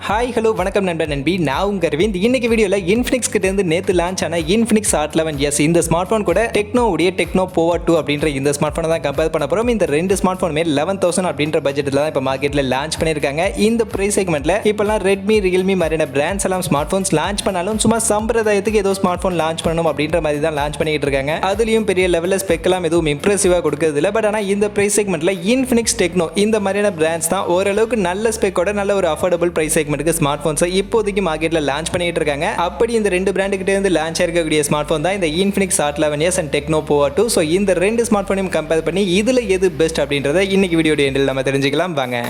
Hi hello வணக்கம் நண்பன் நண்பி நான் உங்க அரவிந்த். இன்னைக்கு வீடியோல Infinix கிட்ட இருந்து நேத்து லான்ச் ஆன Infinix Hot 11s இந்த ஸ்மார்ட் போன் கூட டெக்னோவுடைய டெக்னோ போவா 2 அப்படின்ற இந்த ஸ்மார்ட் போனை தான் கம்பேர் பண்ண போறோம். இந்த ரெண்டு ஸ்மார்ட் போனுமே 11,000 அப்படின்ற பட்ஜெட்ல தான் இப்போ மார்க்கெட்ல லான்ச் பண்ணிருக்காங்க. இந்த பிரைஸ் செக்மெண்ட்ல இப்பெல்லாம் Redmi, Realme மாதிரியான பிராண்ட்ஸ் எல்லாம் ஸ்மார்ட் போன்ஸ் லான்ச் பண்ணாலும் சும்மா சம்பிரதாயத்துக்கு ஏதோ ஸ்மார்ட் போன் லான்ச் பண்ணணும் அப்படின்ற மாதிரி தான் லான்ச் பண்ணிட்டு இருக்காங்க. அதுலயும் பெரிய லெவல்ல ஸ்பெக் எல்லாம் எதுவும் இம்ப்ரெசிவா கொடுக்கிறது இல்ல. பட் ஆனா இந்த பிரைஸ் செக்மெண்ட்ல Infinix, டெக்னோ இந்த மாதிரியான பிராண்ட்ஸ் தான் ஓரளவுக்கு நல்ல ஸ்பெக்கோட நல்ல ஒரு அஃபோர்டபிள் பிரைஸ் செக்மெண்ட்டுக்கு ஸ்மார்ட் போன்ஸ் இப்போதைக்கு மார்க்கெட்ல லான்ச் பண்ணிட்டு இருக்காங்க. அப்படி இந்த ரெண்டு பிராண்ட் கிட்ட இருந்து லான்ச் ஆயிருக்கக்கூடிய ஸ்மார்ட் போன் தான் இந்த Infinix Hot 11s and Tecno Pova 2. So இந்த ரெண்டு ஸ்மார்ட் போனையும் கம்பேர் பண்ணி இதுல எது பெஸ்ட் அப்படின்றத இன்னைக்கு வீடியோட எண்டில் நம்ம தெரிஞ்சுக்கலாம் வாங்க.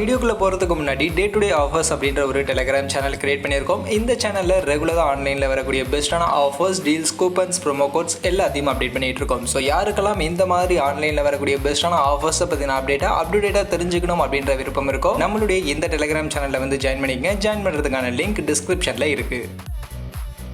வீடியோக்குள்ள போறதுக்கு முன்னாடி டே டு டே ஆஃபர்ஸ் அப்படின்ற ஒரு டெலிகிராம் சேனல் கிரியேட் பண்ணியிருக்கோம். இந்த சேனல்ல ரெகுலரா ஆன்லைன்ல வரக்கூடிய பெஸ்டான offers, deals, coupons, promo quotes எல்லாத்தையும் அப்டேட் பண்ணிட்டு இருக்கோம். ஸோ யாருக்கெல்லாம் இந்த மாதிரி ஆன்லைன்ல வரக்கூடிய பெஸ்டான ஆஃபர்ஸை பத்தின அப்டேட்டா தெரிஞ்சுக்கணும் அப்படின்ற விருப்பம் இருக்கோ நம்மளுடைய இந்த டெலிகிராம் சேனல்ல வந்து ஜாயின் பண்ணிக்கங்க. ஜாயின் பண்றதுக்கான லிங்க் டிஸ்கிரிப்ஷன்ல இருக்கு.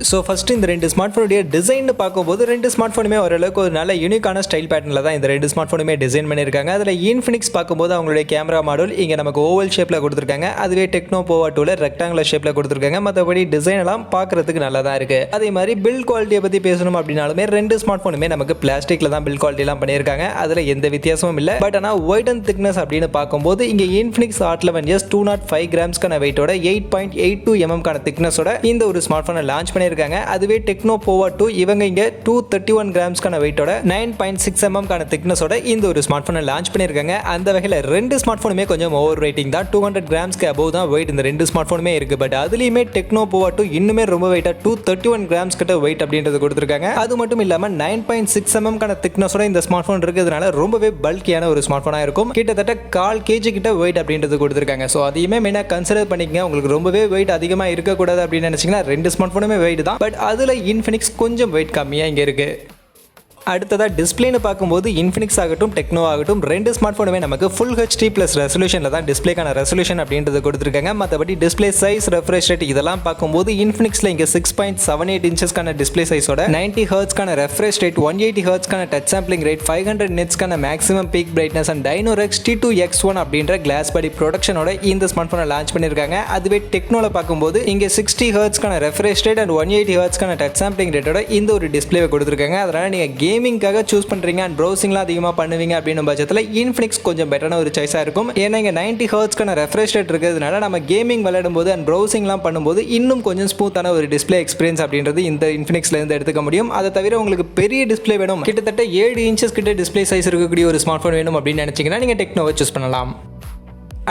ஸோ ஃபஸ்ட்டு இந்த ரெண்டு ஸ்மார்ட் ஃபோனுடைய டிசைன் பார்க்கும்போது ரெண்டு ஸ்மார்ட் ஃபோனுமே ஓரளவுக்கு ஒரு நல்ல யூனிக்கான ஸ்டைல் பேட்டர்னில் தான் இந்த ரெண்டு ஸ்மார்ட் ஃபோனுமே டிசைன் பண்ணியிருக்காங்க. அதில் Infinix பார்க்கும்போது அவங்களுடைய கேமரா மாடல் இங்கே நமக்கு ஓவல் ஷேப்பில் கொடுத்துருக்காங்க. அதுவே டெக்னோ போவா 2ல ரெக்டாங்குலர் ஷேப்பில் கொடுத்துருக்காங்க. மற்றபடி டிசைன் எல்லாம் பார்க்குறதுக்கு நல்லா தான் இருக்குது. அதே மாதிரி பில்ட் குவாலிட்டியை பற்றி பேசணும் அப்படின்னாலுமே ரெண்டு ஸ்மார்ட் ஃபோனுமே நமக்கு பிளாஸ்டிக்கில் தான் பில்ட் குவாலிட்டிலாம் பண்ணியிருக்காங்க. அதில் எந்த வித்தியாசமும் இல்லை. பட் ஆனால் ஒயிட் அண்ட் திக்னஸ் அப்படின்னு பார்க்கும்போது இங்கே Infinix Hot 11s 205 கிராம்ஸ்க்கான வெயிட்டோட 8.82 mm திக்னஸோட இந்த ஒரு ஸ்மார்ட் ஃபோனை லான்ச் பண்ணியிருக்காங்க. அதுவே டெக்னோ போவா 2 இவங்க இங்க 231 கிராம்ஸ்க்கான வெயிட்டோட 9.6 mm திக்னஸோட இந்த ஒரு ஸ்மார்ட் போனை லான்ச் பண்ணிருக்காங்க. அந்த வகையில் ரெண்டு ஸ்மார்ட் போனுமே கொஞ்சம் ஓவர் வெயிட்டிங் தான். 200 கிராம்ஸ்க்கு அபோவ் தான் வெயிட் இந்த ரெண்டு ஸ்மார்ட் போனுமே இருக்கு. பட் அதுலயுமே டெக்னோ போவா 2 இன்னுமே ரொம்ப வெயிட்டா 231 கிராம்ஸ் கிட்ட வெயிட் அப்படின்றது கொடுத்துருக்காங்க. அது மட்டும் இல்லாம 9.6 mm திக்னஸோட இந்த ஸ்மார்ட் போன் இருக்கிறதுனால ரொம்பவே பல்கியான ஒரு ஸ்மார்ட் போனா இருக்கும். கிட்டத்தட்ட 1/4 kg கிட்ட வெயிட் அப்படின்றது கொடுத்துருக்காங்க. ஸோ அதையுமே மெயினாக கன்சிடர் பண்ணிக்கங்க. உங்களுக்கு ரொம்பவே வெயிட் அதிகமாக இருக்கக்கூடாது அப்படின்னு நினைச்சீங்கன்னா ரெண்டு ஸ்மார்ட் போனுமே வெயிட் தான். பட் அதுல Infinix கொஞ்சம் வெயிட் கம்மியா இங்க இருக்கு. அடுத்ததா டிஸ்பிளேன்னு பார்க்கும்போது Infinix ஆகட்டும் டெக்னோ ஆகட்டும் ரெண்டு ஸ்மார்ட் போனுமே நமக்கு ஃபுல் HD ப்ளஸ் ரெசல்யூஷன்ல தான் டிஸ்பிளேக்கான ரெசல்யூஷன் அப்படின்றது கொடுத்துருக்காங்க. மற்றபடி டிஸ்பிளே சைஸ், ரெஃப்ரெஷ் ரேட் இதெல்லாம் பார்க்கும்போது Infinixல இங்க 6.78 இன்ச்சஸ்க்கான டிஸ்பிளே சைஸோட 90 ஹெர்ட்ஸ்க்கான ரெஃப்ரெஷ் ரேட், 180 ஹெர்ட்ஸ்க்கான டச் சாம்பிளிங் ரேட், 500 நிட்ஸ்க்கான maximum peak brightness and Dinorex T2X1 அப்படின்ற கிளாஸ் பாடி ப்ரொடக்ஷனோட இந்த ஸ்மார்ட் போனை லான்ச் பண்ணிருக்காங்க. அதுவே டெக்னோல பார்க்கும்போது இங்க 60 ஹெர்ட்ஸ்க்கான ரெஃப்ரெஷ் ரேட் அண்ட் 180 ஹெர்ட்ஸ்க்கான டச் சாம்பிளிங் ரேட்டோட இந்த ஒரு டிஸ்பிளேவை கொடுத்துருக்காங்க. அதனால நீங்க கேமிங்காக சூஸ் பண்றீங்க அண்ட் ப்ரௌசிங்லாம் அதிகமாக பண்ணுவீங்க அப்படின்ற பட்சத்தில் Infinix கொஞ்சம் பெட்டரான ஒரு சாய்ஸா இருக்கும். ஏன்னா இங்க 90 ஹெர்ட்ஸ்க்கான ரெஃப்ரெஷ் ரேட் இருக்கிறதுனால நம்ம கேமிங் விளையாடும் போது அண்ட் ப்ரௌசிங்லாம் பண்ணும்போது இன்னும் கொஞ்சம் ஸ்மூத்தான ஒரு டிஸ்பிளே எக்ஸ்பீரியன்ஸ் அப்படின்றது இந்த Infinixல இருந்து எடுத்துக்க முடியும். அதை தவிர உங்களுக்கு பெரிய டிஸ்பிளே வேணும், கிட்டத்தட்ட 7 இன்ச்சஸ் கிட்ட டிஸ்பிளே சைஸ் இருக்கக்கூடிய ஒரு ஸ்மார்ட் போன் வேணும் அப்படின்னு நினைச்சீங்கன்னா நீங்க டெக்னோவை சூஸ் பண்ணலாம்.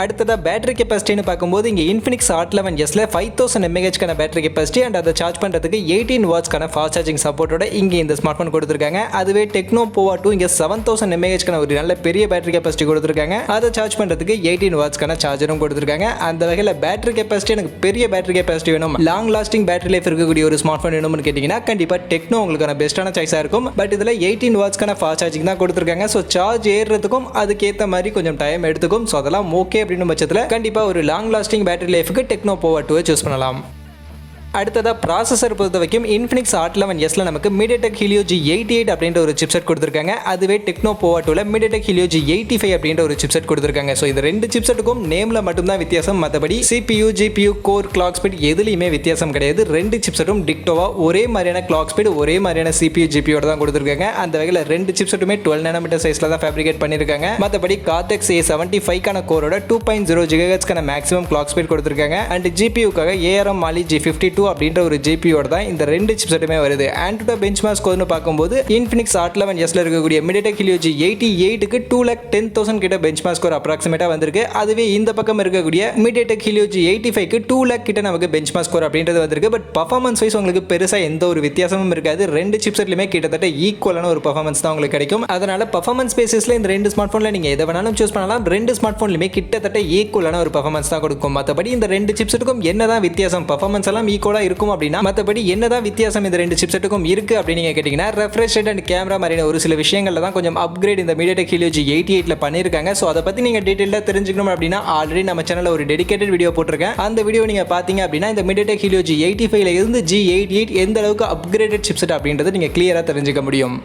அடுத்ததா பேட்டரி கெப்பாசிட்டின்னு பார்க்கும்போது இங்கே Infinix Hot 11sல 5000 mAh battery capacity and அதை சார்ஜ் பண்ணுறதுக்கு 18 வாட்ஸ்க்கான ஃபாஸ்ட் சார்ஜிங் சப்போர்ட்டோட இங்கே இந்த ஸ்மார்ட் ஃபோன் கொடுத்துருக்காங்க. அதுவே டெக்னோ போவா 2 இங்கே 7000 mAh ஒரு நல்ல பெரிய பேட்டரி கெப்பாசிட்டி கொடுத்துருக்காங்க. அதை சார்ஜ் பண்ணுறதுக்கு 18 வாட்ஸ்க்கான சார்ஜரும் கொடுத்துருக்காங்க. அந்த வகையில் பேட்டரி கெப்பாசிட்டி எனக்கு பெரிய பேட்டரி கெப்பாசிட்டி வேணும், லாங் லாஸ்டிங் பேட்டரி லைஃப் இருக்கக்கூடிய ஒரு ஸ்மார்ட் ஃபோன் வேணும்னு கேட்டிங்கன்னா கண்டிப்பாக டெக்னோ உங்களுக்கான பெஸ்ட்டான சாய்ஸாக இருக்கும். பட் இதில் 18 வாட்ஸ்க்கான ஃபாஸ்ட் சார்ஜிங் தான் கொடுத்துருக்காங்க. ஸோ சார்ஜ் ஏறுறதுக்கும் அதுக்கேற்ற மாதிரி கொஞ்சம் டைம் எடுத்துக்கும். ஸோ அதெல்லாம் ஓகே அப்படின்னு பட்சத்தில் கண்டிப்பா ஒரு லாங் லாஸ்டிங் பேட்டரி லைஃப்க்கு டெக்னோ போவா 2 சூஸ் பண்ணலாம். அடுத்ததா ப்ராசஸர் பொறுத்த வரைக்கும் Infinix Hot 11sல நமக்கு Mediatek Helio G88 அப்படின்ற ஒரு சிப்செட் கொடுத்துருக்காங்க. அதுவே Tecno Pova 2ல Mediatek Helio G85 அப்படின்ற ஒரு சிப்செட் கொடுத்துருக்காங்க. ஸோ இந்த ரெண்டு சிப்செட்டுக்கும் நேம்ல மட்டும்தான் வித்தியாசம், மற்றபடி CPU, GPU, core, clock speed எதுலையுமே வித்தியாசம் கிடையாது. ரெண்டு சிப்செட்டும் டிக்டோவா ஒரே மாதிரியான கிளாக் ஸ்பீட், ஒரே மாதிரியான CPU, GPU தான் கொடுத்துருக்காங்க. அந்த வகையில் ரெண்டு சிப்செட்டுமே 12 nm சைஸ்ல தான் ஃபேப்ரிகேட் பண்ணிருக்காங்க. மற்றபடி Cortex A75 கோரோட 2.0 GHz மேக்ஸிமம் கிளாக் ஸ்பீட் கொடுத்துருக்காங்க. அண்ட் GPU-க்காக ARM Mali G52 அப்படின்ற ஒரு GPU-ஓட தான் இந்த ரெண்டு சிப்செட்டுமே வருது. AnTuTu பெஞ்ச்மார்க் ஸ்கோர்னு பார்க்கும்போது Infinix Hot 11sல இருக்கக்கூடிய Mediatek Helio G88க்கு 2,10,000 கிட்ட பெஞ்ச்மார்க் ஸ்கோர் அப்ராக்சிமேட்டா வந்திருக்கு. அதுவே இந்த பக்கம் இருக்கக்கூடிய Mediatek Helio G85க்கு 2 lakh கிட்ட நமக்கு பெஞ்ச்மார்க் ஸ்கோர் அப்படின்றது வந்திருக்கு. பட் பர்ஃபார்மன்ஸ் வைஸ் உங்களுக்கு பெருசா எந்த ஒரு வித்தியாசமும் இருக்காது. ரெண்டு சிப்செட்லயுமே கிட்டத்தட்ட ஈக்குவலான ஒரு பர்ஃபார்மன்ஸ் தான் உங்களுக்கு கிடைக்கும். அதனால பர்ஃபார்மன்ஸ் பேசிஸ்ல இந்த ரெண்டு ஸ்மார்ட் போன்ல நீங்க எதை வேணாலும் சூஸ் பண்ணலாம். ரெண்டு ஸ்மார்ட் போன்லயுமே கிட்டத்தட்ட ஈக்குவலான ஒரு பர்ஃபார்மன்ஸ் தான் கொடுக்கும். மற்றபடி இந்த ரெண்டு சிப்செட்டுக்கும் என்னதான் வித்தியாசம், பர்ஃபார்மன்ஸ் எல்லாம் ஈக்குவலா இருக்கும் அப்படின்னா மற்றபடி என்னதான் வித்தியாசம் இந்த ரெண்டு சிப்செட்டுக்கும் இருக்கு அப்படின்னு நீங்க கேட்டீங்கன்னா ரெஃப்ரெஷ் ரேட் அண்ட் கேமரா மாதிரியான ஒரு சில விஷயங்கள்ல தான் கொஞ்சம் அப்கிரேட் இந்த Mediatek Helio G88ல பண்ணிருக்காங்க. ஸோ அதை பத்தி நீங்க டீடைலா தெரிஞ்சுக்கணும் அப்படின்னா ஆல்ரெடி நம்ம சேனல்ல ஒரு டெடிகேட்டட் வீடியோ போட்டிருக்கேன். அந்த வீடியோ நீங்க பாத்தீங்க அப்படின்னா இந்த Mediatek Helio G85ல இருந்து G88 எந்த அளவுக்கு அப்கிரேடட் சிப்செட் அப்படின்றது நீங்க கிளியரா தெரிஞ்சுக்க முடியும்.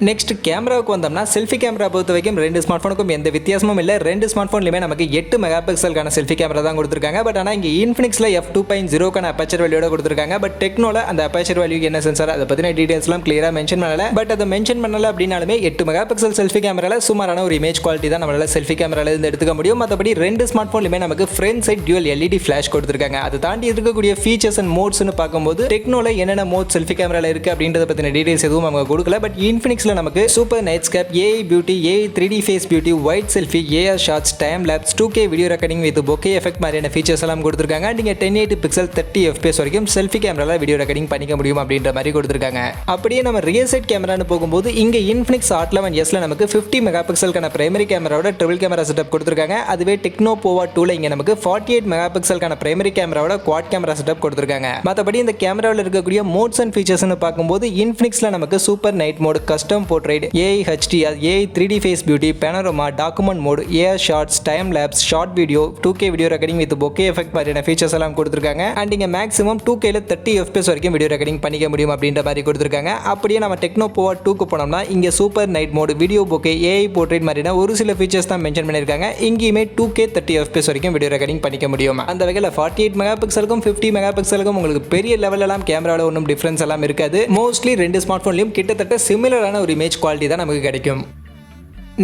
நெக்ஸ்ட் கேமராவுக்கு வந்தோம்னா செல்ஃபி கேமரா பொறுத்த வரைக்கும் ரெண்டு ஸ்மார்ட் ஃபோனுக்கும் எந்த வித்தியாசமும் இல்லை. ரெண்டு ஸ்மார்ட் ஃபோன்லையுமே நமக்கு 8 மெகா பிக்சலுக்கான செல்ஃபி கேமரா தான் கொடுத்துருக்காங்க. பட் ஆனால் இங்கே இன்ஃபினிக்ஸில் F2.0க்கான அப்பேச்சர் வேல்யூட கொடுத்துருக்காங்க. பட் டெக்னோல அந்த அப்பேச்சர் வேல்யூ என்ன சென்சார் அதை பற்றின டீடைல்ஸ்லாம் கிளியராக மென்ஷன் பண்ணல. பட் அதை மென்ஷன் பண்ணல அப்படின்னாலுமே 8 மெகா பிக்சல் செல்ஃபி கேமரால சுமாரான ஒரு இமேஜ் குவாலிட்டி தான் நம்மளால செல்ஃபி கேமரால இருந்து எடுத்துக்க முடியும். மற்றபடி ரெண்டு ஸ்மார்ட் ஃபோன்லையுமே நமக்கு front side dual LED flash கொடுத்துருக்காங்க. அதை தாண்டி இருக்கக்கூடிய ஃபீச்சர்ஸ் அண்ட் மோட்ஸ்னு பார்க்கும்போது டெக்னோல என்னென்ன மோட் செல்ஃபி கேமரால இருக்கு அப்படின்றத பற்றின டீடைல்ஸ் எதுவும் அவங்க கொடுக்கல. பட் இன்ஃபினிக்ஸில் நமக்கு super nightscape, AI beauty, AI 3D face beauty, wide selfie, AR shots, time lapse, 2K video recording with bokeh effect மாதிரியான ஃபீச்சர்ஸ் எல்லாம் கொடுத்துருக்காங்க. நீங்க 1080 பிக்சல் 30 FPS வரைக்கும் செல்ஃபி கேமரால வீடியோ ரெக்கார்டிங் பண்ணிக்க முடியும் அப்படின்ற மாதிரி கொடுத்துருக்காங்க. அப்படியே நம்ம ரியல் சைட் கேமரான்னு போகும்போது இங்க இன்ஃபினிக்ஸ் Hot 11Sல நமக்கு 50 மெகா பிக்சலுக்கான பிரைமரி கேமராவோட ட்ரிபிள் கேமரா செட்டப் கொடுத்துருக்காங்க. அதுவே டெக்னோ போவா 2ல இங்க நமக்கு 48 மெகா பிக்சலுக்கான பிரைமரி கேமராவோட குவாட் கேமரா செட்டப் கொடுத்துருக்காங்க. மற்றபடி இந்த கேமராவில் இருக்கக்கூடிய மோட்ஸ் அண்ட் ஃபீச்சர்ஸ்னு பார்க்கும்போது இன்ஃபினிக்ஸ்ல நமக்கு super night mode, custom portrait, AI HDR, AI 3D face beauty, panorama, document mode, AR shorts, time lapse, short video, 2K video recording with bokeh effect மாதிரியான features எல்லாம் கொடுத்துருக்காங்க. அண்ட் இங்க மேக்ஸிமம் 2Kல 30 FPS வரைக்கும் video recording பண்ணிக்க முடியும் அப்படின்ற மாதிரி கொடுத்துருக்காங்க. அப்படியே நம்ம டெக்னோ போவா 2க்கு போனோம்னா இங்க super night mode, video bokeh, AI portrait மாதிரியான ஒரு சில ஃபீச்சர்ஸ் தான் மென்ஷன் பண்ணிருக்காங்க. இங்கேயுமே 2K 30 FPS வரைக்கும் வீடியோ ரெக்கார்டிங் பண்ணிக்க முடியும். அந்த வகையில் 48 மெகா பிக்சலுக்கும் 50 மெகா பிக்சலுக்கும் உங்களுக்கு பெரிய லெவல் எல்லாம் கேமராவில் ஒன்றும் டிஃபரன்ஸ் எல்லாம் இருக்காது. மோஸ்ட்லி ரெண்டு ஸ்மார்ட் ஃபோன்லையும் கிட்டத்தட்ட சிமிலரான ஒரு இமேஜ் குவாலிட்டி தான் நமக்கு கிடைக்கும்.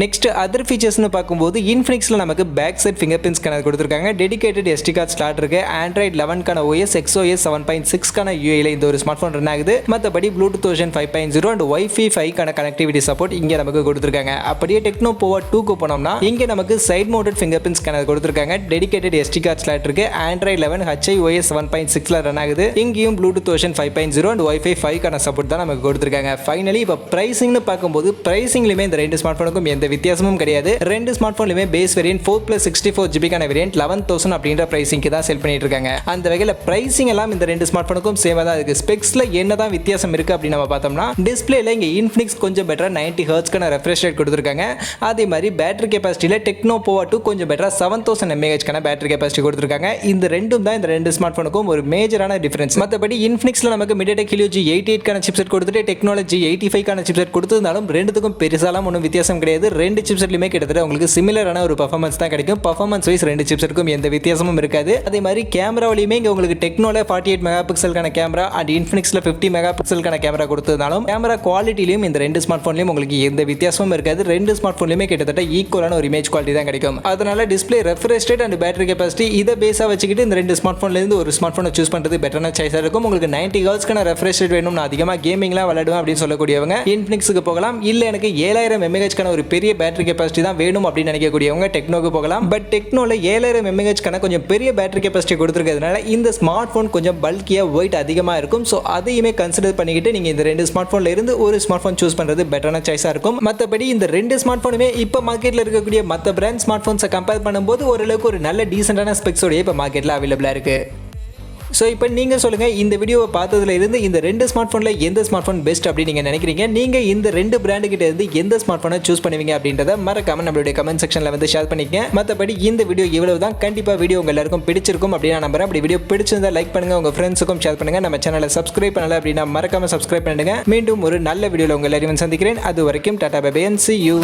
நெக்ஸ்ட் அதர் ஃபீச்சர்ஸ்னு பார்க்கும்போது இன்ஃபினிக்ஸில் நமக்கு back side fingerprint scanner கொடுத்துருக்காங்க. டெடிகேட்டட் SD கார்டு ஸ்லாட் இருக்கு. Android 11க்கான OS, XOS 7.6க்கான UIல இந்த ஒரு ஸ்மார்ட் ஃபோன் ரன் ஆகுது. மற்றபடி Bluetooth வெர்ஷன் 5.0 அண்ட் Wi-Fi 5க்கான கனெக்டிவிட்டி சப்போர்ட் இங்கே நமக்கு கொடுத்துருக்காங்க. அப்படியே டெக்னோ போவா 2க்கு போனோம்னா இங்கே நமக்கு side mounted fingerprint scanner கொடுத்துருக்காங்க. டெடிகேட்டட் SD கார்டு ஸ்லாட் இருக்கு. Android 11 HiOS 7.6ல ரன் ஆகுது. இங்கேயும் Bluetooth வெர்ஷன் 5.0 அண்ட் Wi-Fi 5க்கான சப்போர்ட் தான் நமக்கு கொடுத்துருக்காங்க. ஃபைனலி இப்போ பிரைசிங்னு பார்க்கும்போது பிரைசிங்லையுமே இந்த ரெண்டு ஸ்மார்ட் ஃபோனுக்கும் எந்த வித்தியாசமும் கிடையாது. ரெண்டு ஸ்மார்ட் போன்லயுமே பேஸ் வேரியன்ட் 4+64GB கான வேரியன்ட் 11,000 அப்படின்ற பிரைசிங்க்கு தான் செல் பண்ணிட்டு இருக்காங்க. அந்த வகையில் பிரைசிங் எல்லாம் இந்த ரெண்டு ஸ்மார்ட் போனுக்கும் சேமா தான் இருக்கு. ஸ்பெக்ஸ்ல என்னதான் வித்தியாசம் இருக்கு அப்படின்னு நம்ம பார்த்தோம்னா டிஸ்பிளேல இங்க இன்ஃபினிக்ஸ் கொஞ்சம் பெட்டரா 90 Hz கான ரெஃப்ரெஷ் ரேட் கொடுத்திருக்காங்க. அதே மாதிரி பேட்டரி கெபாசிட்டில டெக்னோ போவா 2 கொஞ்சம் பெட்டரா 7000 mAh கான பேட்டரி கெபாசிட்டி கொடுத்திருக்காங்க. இந்த ரெண்டும் தான் இந்த ரெண்டு ஸ்மார்ட் போனுக்கும் ஒரு மேஜரான டிஃபரன்ஸ். மற்றபடி இன்ஃபினிக்ஸ்ல நமக்கு Mediatek G88 கான சிப்செட் கொடுத்துட்டு டெக்னாலஜி 85 கான சிப்செட் கொடுத்திருந்தாலும் ரெண்டுத்துக்கும் பெருசாலாம் ஒன்றும் வித்தியாசம் கிடையாது. ரெண்டு சிப்செட்லயுமே கிட்டத்தட்ட உங்களுக்கு சிமிலரான ஒரு பெர்ஃபார்மன்ஸ் தான் கிடைக்கும். பெர்ஃபார்மன்ஸ் வைஸ் ரெண்டு சிப்செட்டுக்கும் எந்த வித்தியாசமும் இருக்காது. அதே மாதிரி கேமராவிலையுமே இங்க உங்களுக்கு டெக்னோல 48 மெகா பிக்சலுக்கான கேமரா அண்ட் இன்ஃபினிக்ஸ்ல 50 மெகா பிக்சலுக்கான கேமரா கொடுத்ததாலும் கேமரா குவாலிட்டிலையும் இந்த ரெண்டு ஸ்மார்ட் போன்லயும் உங்களுக்கு எந்த வித்தியாசமும் இருக்காது. ரெண்டு ஸ்மார்ட் போன்லயுமே கிட்டத்தட்ட ஈக்குவலான ஒரு இமேஜ் குவாலிட்டி தான் கிடைக்கும். அதனால display refresh rate and battery capacity இதை பேஸா வச்சுக்கிட்டு இந்த ரெண்டு ஸ்மார்ட் போன்ல இருந்து ஒரு ஸ்மார்ட் போனை சூஸ் பண்றது பெட்டரான சாய்ஸா இருக்கும். உங்களுக்கு 90 Hz கான ரெஃப்ரெஷ் ரேட் வேணும், நான் அதிகமா கேமிங்லாம் விளையாடுவேன் அப்படின்னு சொல்லக்கூடியவங்க இன்ஃபினிக்ஸ்க்கு போகலாம். இல்ல எனக்கு 7000 mAh கான ஒரு பெரிய பேட்டரி கெபாசிட்டி தான் வேணும் அப்படின்னு நினைக்கக்கூடியவங்க டெக்னோக்கு போகலாம். பட் டெக்னோல 7000 mAh கான கொஞ்சம் பெரிய பேட்டரி கெபாசிட்டி கொடுத்திருக்கிறதுனால இந்த ஸ்மார்ட் போன் கொஞ்சம் பல்கியா வெயிட் அதிகமா இருக்கும். சோ அதையுமே கன்சிடர் பண்ணிக்கிட்டு நீங்க இந்த ரெண்டு ஸ்மார்ட் போன்ல இருந்து ஒரு ஸ்மார்ட் போன் சூஸ் பண்றது பெட்டரான சாய்ஸா இருக்கும். மற்றபடி இந்த ரெண்டு ஸ்மார்ட் போனுமே இப்ப மார்க்கெட்ல இருக்கக்கூடிய மற்ற பிராண்ட் ஸ்மார்ட் போன்ஸை கம்பேர் பண்ணும்போது ஓரளவுக்கு ஒரு நல்ல டீசென்டான ஸ்பெக்ஸோட இப்ப மார்க்கெட்ல அவைலபிளா இருக்கு. ஸோ இப்போ நீங்கள் சொல்லுங்கள், இந்த வீடியோவை பார்த்ததுல இருந்து இந்த ரெண்டு ஸ்மார்ட் ஃபோனில் எந்த ஸ்மார்ட் ஃபோன் பெஸ்ட் அப்படின்னு நீங்கள் நினைக்கிறீங்க? நீங்கள் இந்த ரெண்டு பிராண்டுகிட்ட இருந்து எந்த ஸ்மார்ட் ஃபோனை சூஸ் பண்ணுவீங்க அப்படின்றத மறக்காம நம்மளுடைய கமெண்ட் செக்ஷனில் வந்து ஷேர் பண்ணிக்கங்க. மற்றபடி இந்த வீடியோ இவ்வளவு தான். கண்டிப்பாக வீடியோ உங்கள் எல்லாருக்கும் பிடிச்சிருக்கும் அப்படின்னு நான் நம்புறேன். அப்படி வீடியோ பிடிச்சிருந்தா லைக் பண்ணுங்க, உங்கள் ஃப்ரெண்ட்ஸுக்கும் ஷேர் பண்ணுங்க. நம்ம சேனலை சப்ஸ்கிரைப் பண்ணல அப்படின்னா மறக்காம சப்ஸ்கிரைப் பண்ணுங்க. மீண்டும் ஒரு நல்ல வீடியோவில் உங்கள் எல்லாரையும் சந்திக்கிறேன். அது வரைக்கும் tata bye bye and see you.